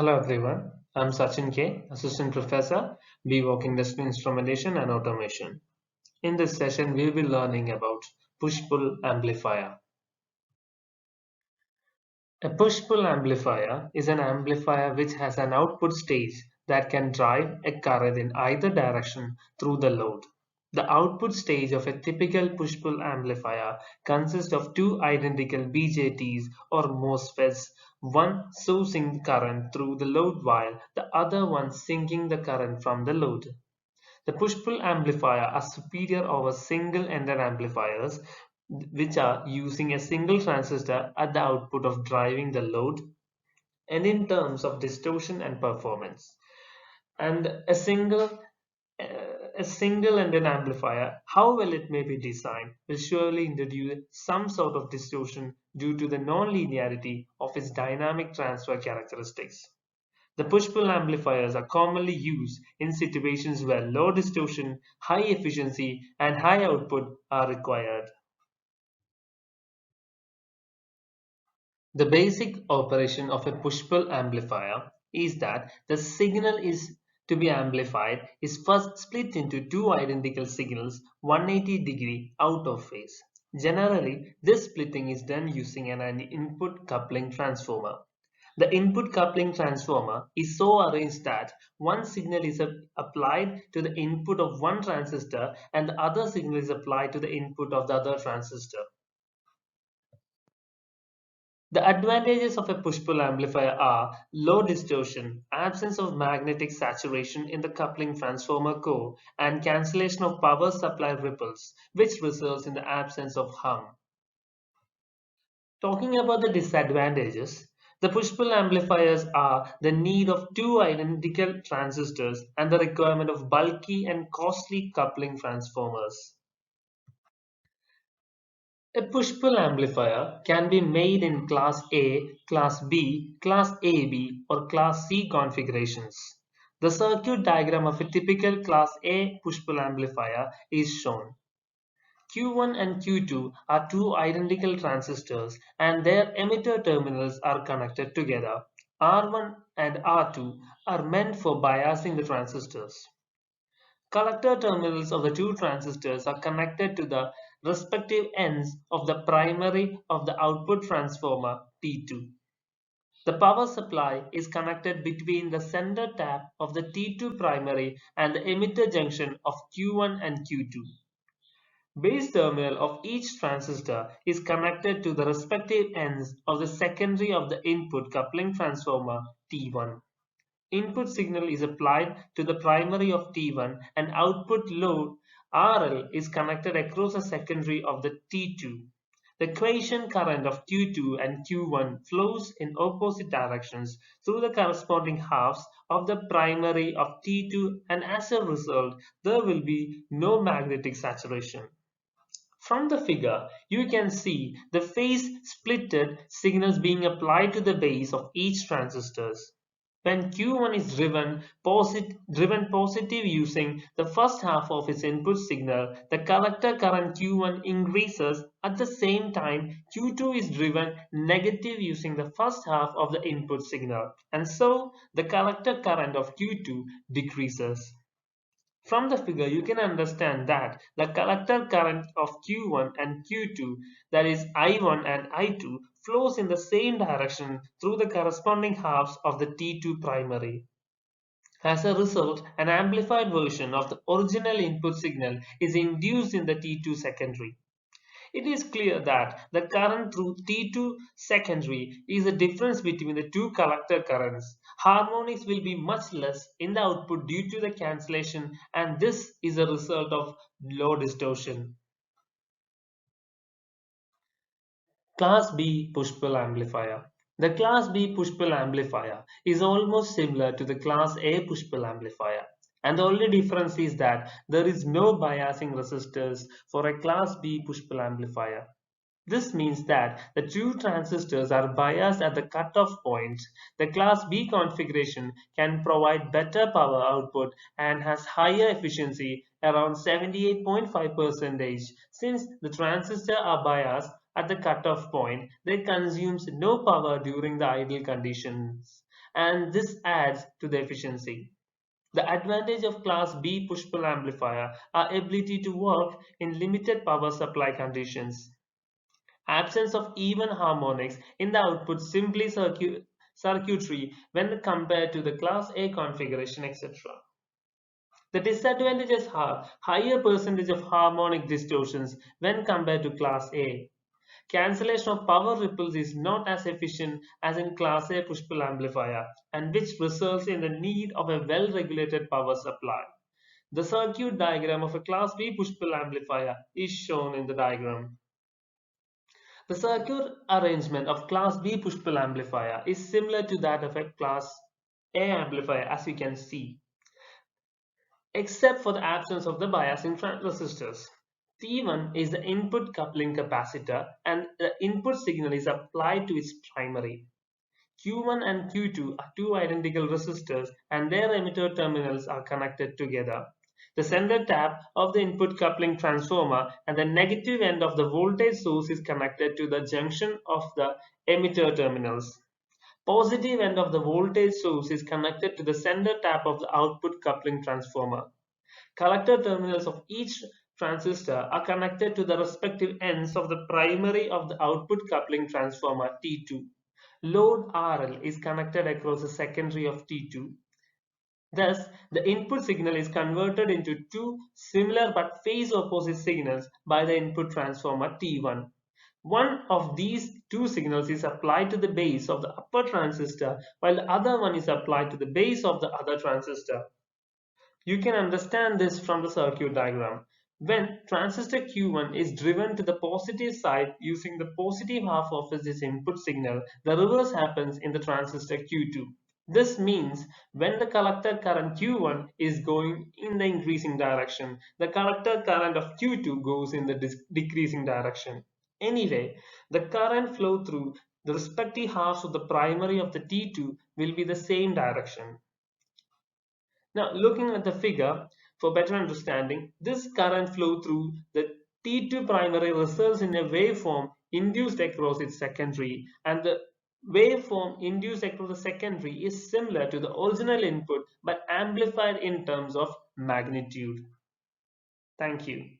Hello everyone, I'm Sachin K, Assistant Professor, BVOC Industry Instrumentation and Automation. In this session, we'll be learning about push-pull amplifier. A push-pull amplifier is an amplifier which has an output stage that can drive a current in either direction through the load. The output stage of a typical push-pull amplifier consists of two identical BJTs or MOSFETs, one sourcing current through the load while the other one sinking the current from the load. The push-pull amplifier are superior over single-ended amplifiers which are using a single transistor at the output of driving the load and in terms of distortion and performance. And a single-ended amplifier, how well it may be designed, will surely introduce some sort of distortion due to the non-linearity of its dynamic transfer characteristics. The push-pull amplifiers are commonly used in situations where low distortion, high efficiency, and high output are required. The basic operation of a push-pull amplifier is that the signal is to be amplified is first split into two identical signals 180-degree out of phase. Generally, this splitting is done using an input coupling transformer. The input coupling transformer is so arranged that one signal is applied to the input of one transistor and the other signal is applied to the input of the other transistor. The advantages of a push-pull amplifier are low distortion, absence of magnetic saturation in the coupling transformer core, and cancellation of power supply ripples, which results in the absence of hum. Talking about the disadvantages, the push-pull amplifiers are the need of two identical transistors and the requirement of bulky and costly coupling transformers. A push-pull amplifier can be made in Class A, Class B, Class AB, or Class C configurations. The circuit diagram of a typical Class A push-pull amplifier is shown. Q1 and Q2 are two identical transistors and their emitter terminals are connected together. R1 and R2 are meant for biasing the transistors. Collector terminals of the two transistors are connected to the respective ends of the primary of the output transformer T2. The power supply is connected between the center tap of the T2 primary and the emitter junction of Q1 and Q2. Base terminal of each transistor is connected to the respective ends of the secondary of the input coupling transformer T1. Input signal is applied to the primary of T1 and output load RL is connected across the secondary of the T2. The quiescent current of Q2 and Q1 flows in opposite directions through the corresponding halves of the primary of T2 and as a result there will be no magnetic saturation. From the figure, you can see the phase splitted signals being applied to the base of each transistor. When Q1 is driven positive using the first half of its input signal, the collector current Q1 increases. At the same time, Q2 is driven negative using the first half of the input signal, and so the collector current of Q2 decreases. From the figure, you can understand that the collector current of Q1 and Q2, that is I1 and I2, flows in the same direction through the corresponding halves of the T2 primary. As a result, an amplified version of the original input signal is induced in the T2 secondary. It is clear that the current through T2 secondary is the difference between the two collector currents. Harmonics will be much less in the output due to the cancellation, and this is a result of low distortion. Class B push-pull amplifier. The Class B push-pull amplifier is almost similar to the Class A push-pull amplifier, and the only difference is that there is no biasing resistors for a Class B push-pull amplifier. This means that the two transistors are biased at the cutoff points. The Class B configuration can provide better power output and has higher efficiency, around 78.5%. Since the transistors are biased at the cutoff point, they consumes no power during the idle conditions. and this adds to the efficiency. The advantage of Class B push-pull amplifier are ability to work in limited power supply conditions, absence of even harmonics in the output simply circuitry when compared to the Class A configuration, etc. The disadvantages are higher percentage of harmonic distortions when compared to Class A. Cancellation of power ripples is not as efficient as in Class A push-pull amplifier, and which results in the need of a well-regulated power supply. The circuit diagram of a Class B push-pull amplifier is shown in the diagram. The circuit arrangement of Class B push-pull amplifier is similar to that of a Class A amplifier, as you can see, except for the absence of the biasing resistors. T1 is the input coupling capacitor and the input signal is applied to its primary. Q1 and Q2 are two identical resistors and their emitter terminals are connected together. The sender tap of the input coupling transformer and the negative end of the voltage source is connected to the junction of the emitter terminals. Positive end of the voltage source is connected to the sender tap of the output coupling transformer. Collector terminals of each transistor are connected to the respective ends of the primary of the output coupling transformer T2. Load RL is connected across the secondary of T2. Thus, the input signal is converted into two similar but phase opposite signals by the input transformer T1. One of these two signals is applied to the base of the upper transistor while the other one is applied to the base of the other transistor. You can understand this from the circuit diagram. When transistor Q1 is driven to the positive side using the positive half of its input signal, the reverse happens in the transistor Q2. This means when the collector current Q1 is going in the increasing direction, the collector current of Q2 goes in the decreasing direction. Anyway, the current flow through the respective halves of the primary of the T2 will be the same direction. Now, looking at the figure for better understanding, this current flow through the T2 primary results in a waveform induced across its secondary, and the waveform induced across the secondary is similar to the original input but amplified in terms of magnitude. Thank you.